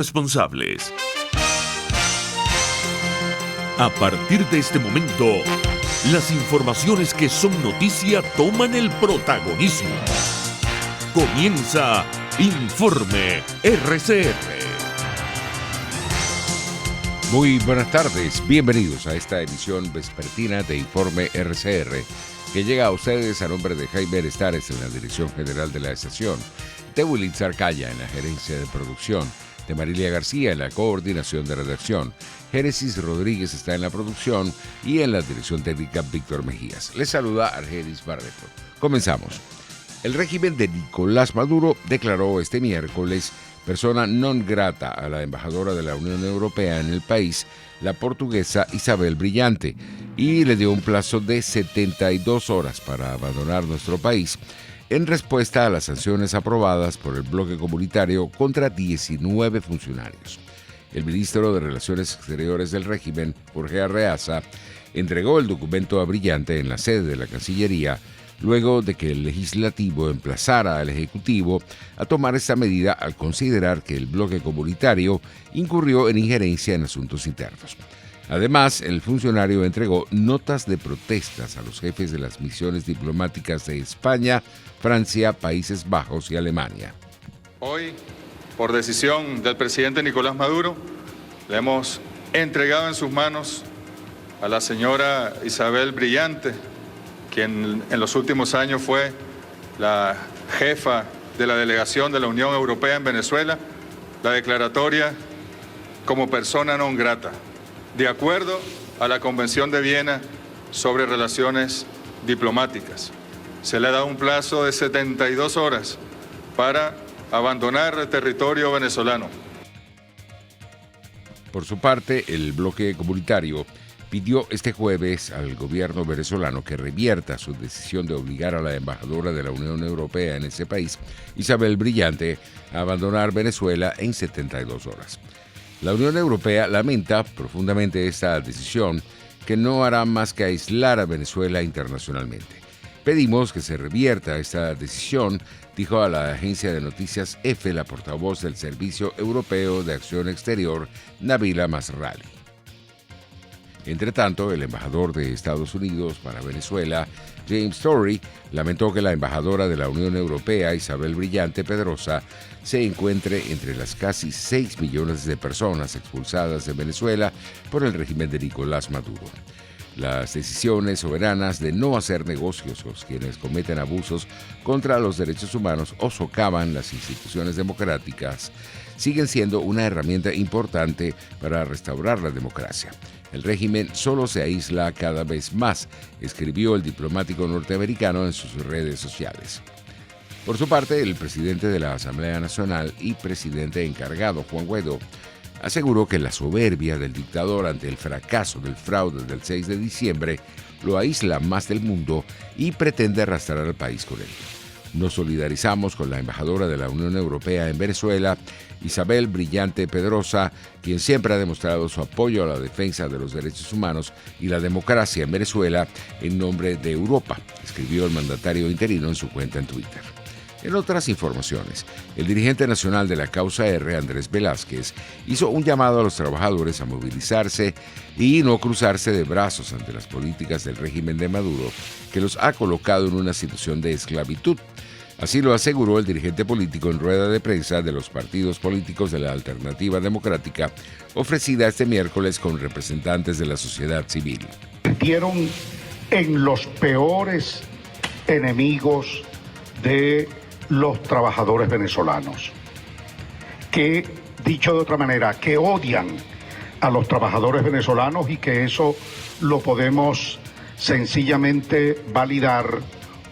responsables. A partir de este momento, las informaciones que son noticia toman el protagonismo. Comienza Informe RCR. Muy buenas tardes, bienvenidos a esta emisión vespertina de Informe RCR, que llega a ustedes a nombre de Jaime Estares en la dirección general de la estación, de Willy Zarcaya en la gerencia de producción, de Marilia García en la coordinación de redacción. Génesis Rodríguez está en la producción y en la dirección técnica Víctor Mejías. Les saluda Argenis Barreto. Comenzamos. El régimen de Nicolás Maduro declaró este miércoles persona non grata a la embajadora de la Unión Europea en el país, la portuguesa Isabel Brillante, y le dio un plazo de 72 horas para abandonar nuestro país, en respuesta a las sanciones aprobadas por el bloque comunitario contra 19 funcionarios. El ministro de Relaciones Exteriores del régimen, Jorge Arreaza, entregó el documento a Brillante en la sede de la Cancillería, luego de que el legislativo emplazara al Ejecutivo a tomar esta medida al considerar que el bloque comunitario incurrió en injerencia en asuntos internos. Además, el funcionario entregó notas de protestas a los jefes de las misiones diplomáticas de España, Francia, Países Bajos y Alemania. Hoy, por decisión del presidente Nicolás Maduro, le hemos entregado en sus manos a la señora Isabel Brillante, quien en los últimos años fue la jefa de la delegación de la Unión Europea en Venezuela, la declaratoria como persona non grata, de acuerdo a la Convención de Viena sobre Relaciones Diplomáticas. Se le ha dado un plazo de 72 horas para abandonar el territorio venezolano. Por su parte, el bloque comunitario pidió este jueves al gobierno venezolano que revierta su decisión de obligar a la embajadora de la Unión Europea en ese país, Isabel Brillante, a abandonar Venezuela en 72 horas. La Unión Europea lamenta profundamente esta decisión, que no hará más que aislar a Venezuela internacionalmente. Pedimos que se revierta esta decisión, dijo a la agencia de noticias EFE la portavoz del Servicio Europeo de Acción Exterior, Nabila Masrali. Entre tanto, el embajador de Estados Unidos para Venezuela, James Story, lamentó que la embajadora de la Unión Europea, Isabel Brillante Pedrosa, se encuentre entre las casi 6 millones de personas expulsadas de Venezuela por el régimen de Nicolás Maduro. Las decisiones soberanas de no hacer negocios con quienes cometen abusos contra los derechos humanos o socavan las instituciones democráticas siguen siendo una herramienta importante para restaurar la democracia. El régimen solo se aísla cada vez más, escribió el diplomático norteamericano en sus redes sociales. Por su parte, el presidente de la Asamblea Nacional y presidente encargado, Juan Guaidó, aseguró que la soberbia del dictador ante el fracaso del fraude del 6 de diciembre lo aísla más del mundo y pretende arrastrar al país con él. Nos solidarizamos con la embajadora de la Unión Europea en Venezuela, Isabel Brillante Pedrosa, quien siempre ha demostrado su apoyo a la defensa de los derechos humanos y la democracia en Venezuela en nombre de Europa, escribió el mandatario interino en su cuenta en Twitter. En otras informaciones, el dirigente nacional de la Causa R, Andrés Velázquez, hizo un llamado a los trabajadores a movilizarse y no cruzarse de brazos ante las políticas del régimen de Maduro, que los ha colocado en una situación de esclavitud. Así lo aseguró el dirigente político en rueda de prensa de los partidos políticos de la Alternativa Democrática, ofrecida este miércoles con representantes de la sociedad civil. Metieron en los peores enemigos de los trabajadores venezolanos, que, dicho de otra manera, que odian a los trabajadores venezolanos y que eso lo podemos sencillamente validar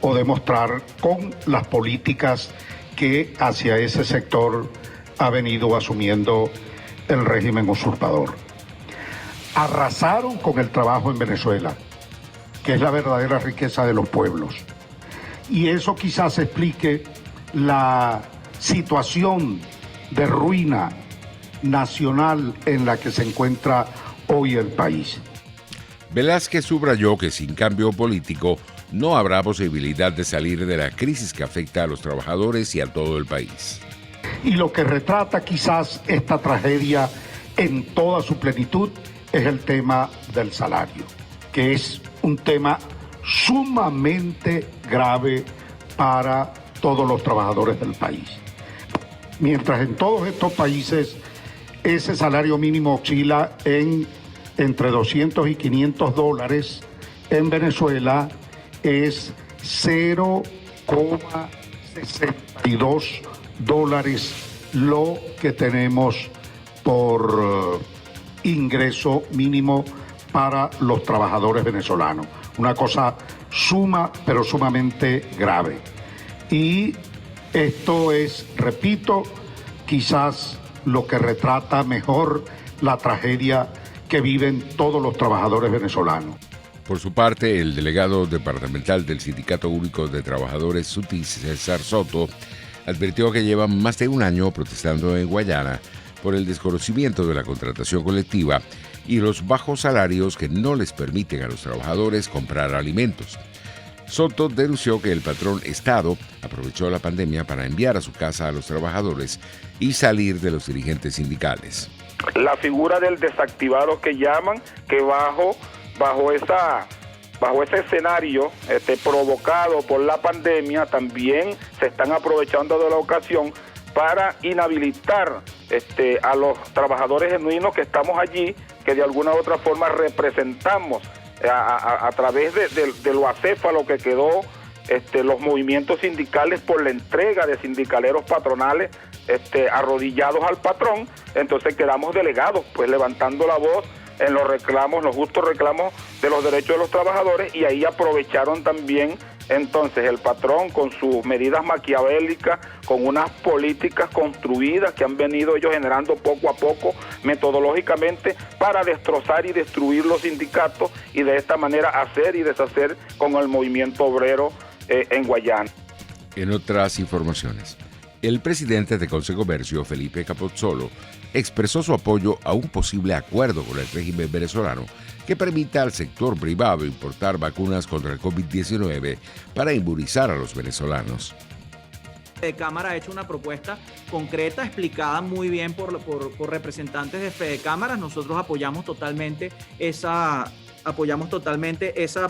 o demostrar con las políticas que hacia ese sector ha venido asumiendo el régimen usurpador. Arrasaron con el trabajo en Venezuela, que es la verdadera riqueza de los pueblos. Y eso quizás explique la situación de ruina nacional en la que se encuentra hoy el país. Velázquez subrayó que sin cambio político no habrá posibilidad de salir de la crisis que afecta a los trabajadores y a todo el país. Y lo que retrata quizás esta tragedia en toda su plenitud es el tema del salario, que es un tema sumamente grave para todos los trabajadores del país. Mientras en todos estos países ese salario mínimo oscila entre 200 y 500 dólares, en Venezuela es 0,62 dólares lo que tenemos por ingreso mínimo para los trabajadores venezolanos. Una cosa pero sumamente grave. Y esto es, repito, quizás lo que retrata mejor la tragedia que viven todos los trabajadores venezolanos. Por su parte, el delegado departamental del Sindicato Único de Trabajadores, SUTI, César Soto, advirtió que llevan más de un año protestando en Guayana por el desconocimiento de la contratación colectiva y los bajos salarios que no les permiten a los trabajadores comprar alimentos. Soto denunció que el patrón Estado aprovechó la pandemia para enviar a su casa a los trabajadores y salir de los dirigentes sindicales. La figura del desactivado que llaman, que bajo ese escenario provocado por la pandemia, también se están aprovechando de la ocasión para inhabilitar a los trabajadores genuinos que estamos allí, que de alguna u otra forma representamos a través de lo acéfalo que quedó los movimientos sindicales por la entrega de sindicaleros patronales arrodillados al patrón. Entonces quedamos delegados, pues levantando la voz en los reclamos, los justos reclamos de los derechos de los trabajadores, y ahí aprovecharon también entonces el patrón con sus medidas maquiavélicas, con unas políticas construidas que han venido ellos generando poco a poco, metodológicamente, para destrozar y destruir los sindicatos y de esta manera hacer y deshacer con el movimiento obrero en Guayana. En otras informaciones, el presidente de Colsecomercio, Felipe Capozzolo, expresó su apoyo a un posible acuerdo con el régimen venezolano que permita al sector privado importar vacunas contra el COVID-19 para inmunizar a los venezolanos. De Cámara ha hecho una propuesta concreta, explicada muy bien por representantes de Fede Cámaras. Nosotros apoyamos totalmente esa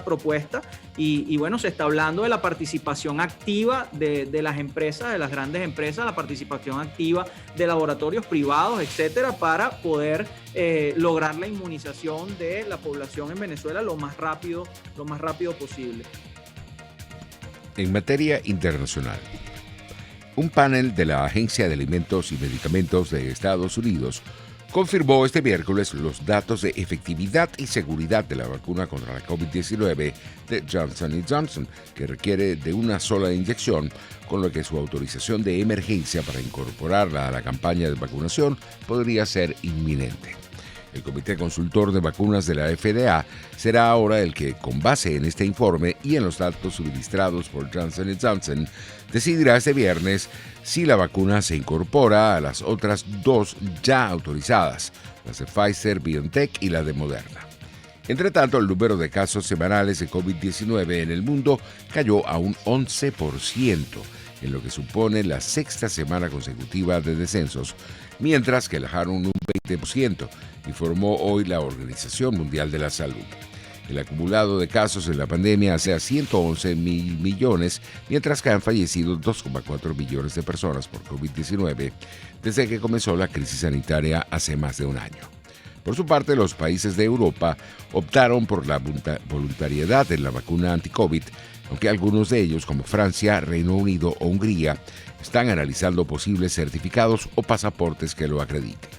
propuesta y bueno, se está hablando de la participación activa de las empresas, de las grandes empresas, la participación activa de laboratorios privados, etcétera, para poder lograr la inmunización de la población en Venezuela lo más rápido posible. En materia internacional, un panel de la Agencia de Alimentos y Medicamentos de Estados Unidos confirmó este miércoles los datos de efectividad y seguridad de la vacuna contra la COVID-19 de Johnson & Johnson, que requiere de una sola inyección, con lo que su autorización de emergencia para incorporarla a la campaña de vacunación podría ser inminente. El Comité Consultor de Vacunas de la FDA será ahora el que, con base en este informe y en los datos suministrados por Johnson & Johnson, decidirá este viernes si la vacuna se incorpora a las otras dos ya autorizadas, las de Pfizer, BioNTech y la de Moderna. Entre tanto, el número de casos semanales de COVID-19 en el mundo cayó a un 11%, en lo que supone la sexta semana consecutiva de descensos, mientras que bajaron un 20%, informó hoy la Organización Mundial de la Salud. El acumulado de casos en la pandemia hace a 111 mil millones, mientras que han fallecido 2,4 millones de personas por COVID-19 desde que comenzó la crisis sanitaria hace más de un año. Por su parte, los países de Europa optaron por la voluntariedad en la vacuna anti-COVID, aunque algunos de ellos, como Francia, Reino Unido o Hungría, están analizando posibles certificados o pasaportes que lo acrediten.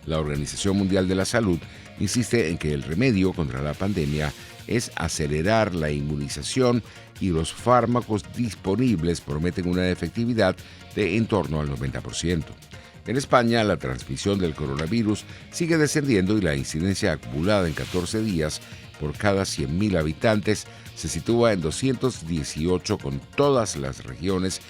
La Organización Mundial de la Salud insiste en que el remedio contra la pandemia es acelerar la inmunización y los fármacos disponibles prometen una efectividad de en torno al 90%. En España, la transmisión del coronavirus sigue descendiendo y la incidencia acumulada en 14 días por cada 100.000 habitantes se sitúa en 218, con todas las regiones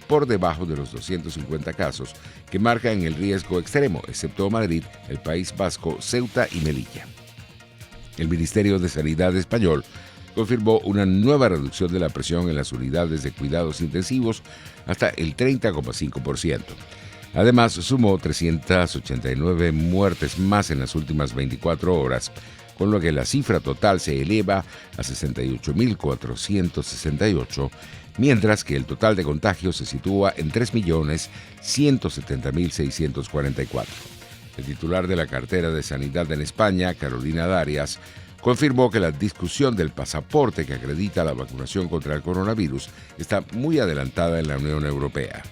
por debajo de los 250 casos que marcan el riesgo extremo, excepto Madrid, el País Vasco, Ceuta y Melilla. El Ministerio de Sanidad español confirmó una nueva reducción de la presión en las unidades de cuidados intensivos hasta el 30,5%. Además, sumó 389 muertes más en las últimas 24 horas, con lo que la cifra total se eleva a 68.468, mientras que el total de contagios se sitúa en 3.170.644. El titular de la cartera de Sanidad en España, Carolina Darias, confirmó que la discusión del pasaporte que acredita la vacunación contra el coronavirus está muy adelantada en la Unión Europea.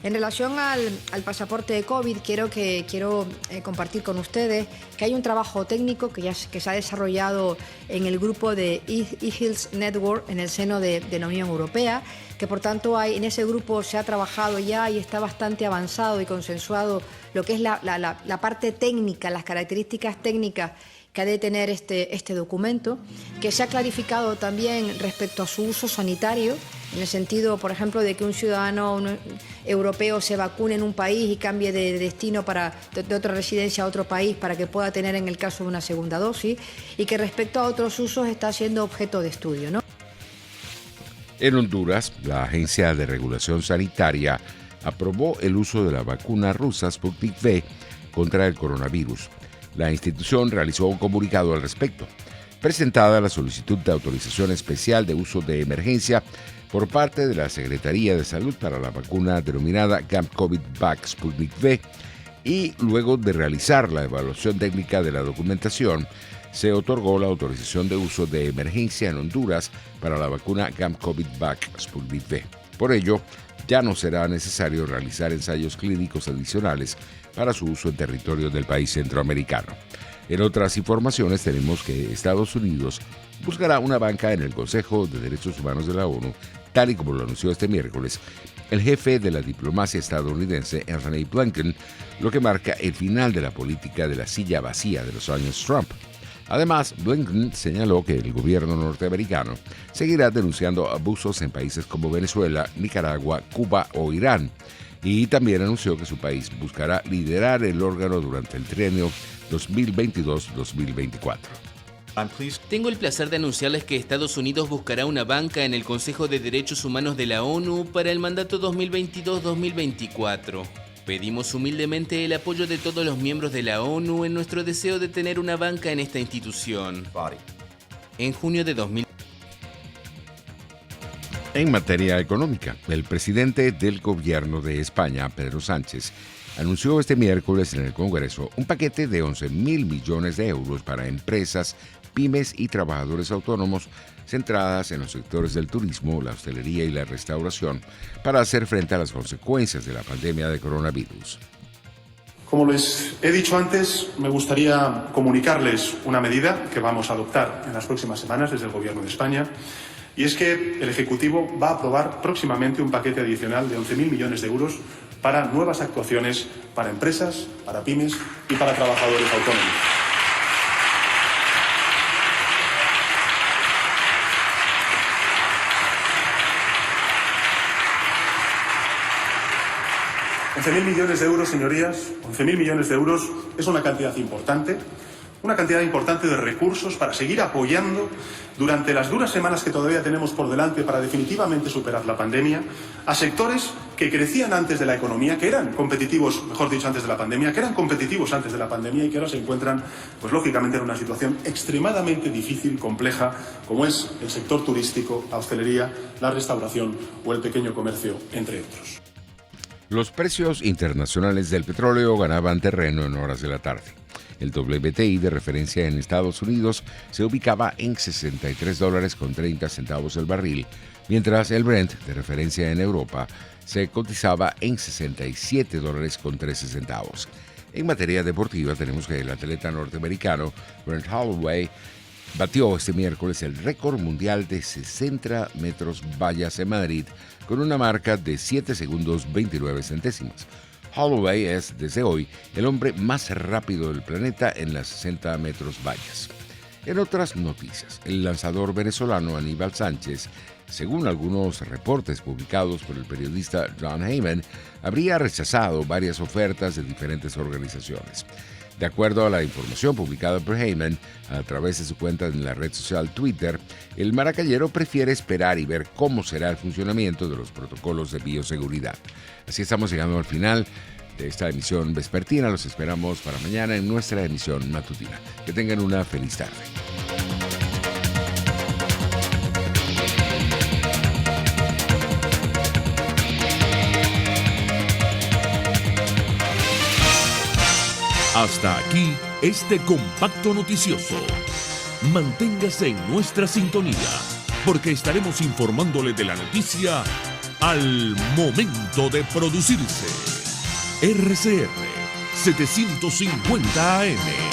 En relación al pasaporte de COVID, quiero compartir con ustedes que hay un trabajo técnico que se ha desarrollado en el grupo de eHealth Network en el seno de la Unión Europea, que por tanto en ese grupo se ha trabajado ya y está bastante avanzado y consensuado lo que es la parte técnica, las características técnicas que ha de tener este documento, que se ha clarificado también respecto a su uso sanitario, en el sentido, por ejemplo, de que un ciudadano europeo se vacune en un país y cambie de destino de otra residencia a otro país para que pueda tener en el caso de una segunda dosis, y que respecto a otros usos está siendo objeto de estudio, ¿no? En Honduras, la Agencia de Regulación Sanitaria aprobó el uso de la vacuna rusa Sputnik V contra el coronavirus. La institución realizó un comunicado al respecto. Presentada la solicitud de autorización especial de uso de emergencia por parte de la Secretaría de Salud para la vacuna denominada CAMP-COVID-Vac Sputnik V, y luego de realizar la evaluación técnica de la documentación, se otorgó la autorización de uso de emergencia en Honduras para la vacuna CAMP-COVID-Vac Sputnik V. Por ello, ya no será necesario realizar ensayos clínicos adicionales para su uso en territorio del país centroamericano. En otras informaciones tenemos que Estados Unidos buscará una banca en el Consejo de Derechos Humanos de la ONU, tal y como lo anunció este miércoles el jefe de la diplomacia estadounidense, Anthony Blinken, lo que marca el final de la política de la silla vacía de los años Trump. Además, Blinken señaló que el gobierno norteamericano seguirá denunciando abusos en países como Venezuela, Nicaragua, Cuba o Irán, y también anunció que su país buscará liderar el órgano durante el trienio 2022-2024. Tengo el placer de anunciarles que Estados Unidos buscará una banca en el Consejo de Derechos Humanos de la ONU para el mandato 2022-2024. Pedimos humildemente el apoyo de todos los miembros de la ONU en nuestro deseo de tener una banca en esta institución. En junio de 2000. En materia económica, el presidente del gobierno de España, Pedro Sánchez, anunció este miércoles en el Congreso un paquete de 11.000 millones de euros para empresas, pymes y trabajadores autónomos centradas en los sectores del turismo, la hostelería y la restauración para hacer frente a las consecuencias de la pandemia de coronavirus. Como les he dicho antes, me gustaría comunicarles una medida que vamos a adoptar en las próximas semanas desde el Gobierno de España, y es que el Ejecutivo va a aprobar próximamente un paquete adicional de 11.000 millones de euros para nuevas actuaciones para empresas, para pymes y para trabajadores autónomos. $11.000 millones de euros, señorías, 11.000 millones de euros es una cantidad importante de recursos para seguir apoyando durante las duras semanas que todavía tenemos por delante para definitivamente superar la pandemia a sectores que crecían antes de la economía, que eran competitivos, mejor dicho, antes de la pandemia, que eran competitivos antes de la pandemia y que ahora se encuentran, pues lógicamente, en una situación extremadamente difícil, compleja, como es el sector turístico, la hostelería, la restauración o el pequeño comercio, entre otros. Los precios internacionales del petróleo ganaban terreno en horas de la tarde. El WTI de referencia en Estados Unidos se ubicaba en $63.30 el barril, mientras el Brent de referencia en Europa se cotizaba en $67.13. En materia deportiva tenemos que el atleta norteamericano Grant Holloway batió este miércoles el récord mundial de 60 metros vallas en Madrid con una marca de 7 segundos 29 centésimas. Holloway es, desde hoy, el hombre más rápido del planeta en las 60 metros vallas. En otras noticias, el lanzador venezolano Aníbal Sánchez según algunos reportes publicados por el periodista John Heyman, habría rechazado varias ofertas de diferentes organizaciones. De acuerdo a la información publicada por Heyman a través de su cuenta en la red social Twitter, el maracayero prefiere esperar y ver cómo será el funcionamiento de los protocolos de bioseguridad. Así estamos llegando al final de esta emisión vespertina. Los esperamos para mañana en nuestra emisión matutina. Que tengan una feliz tarde. Hasta aquí este compacto noticioso. Manténgase en nuestra sintonía, porque estaremos informándole de la noticia al momento de producirse. RCR 750 AM.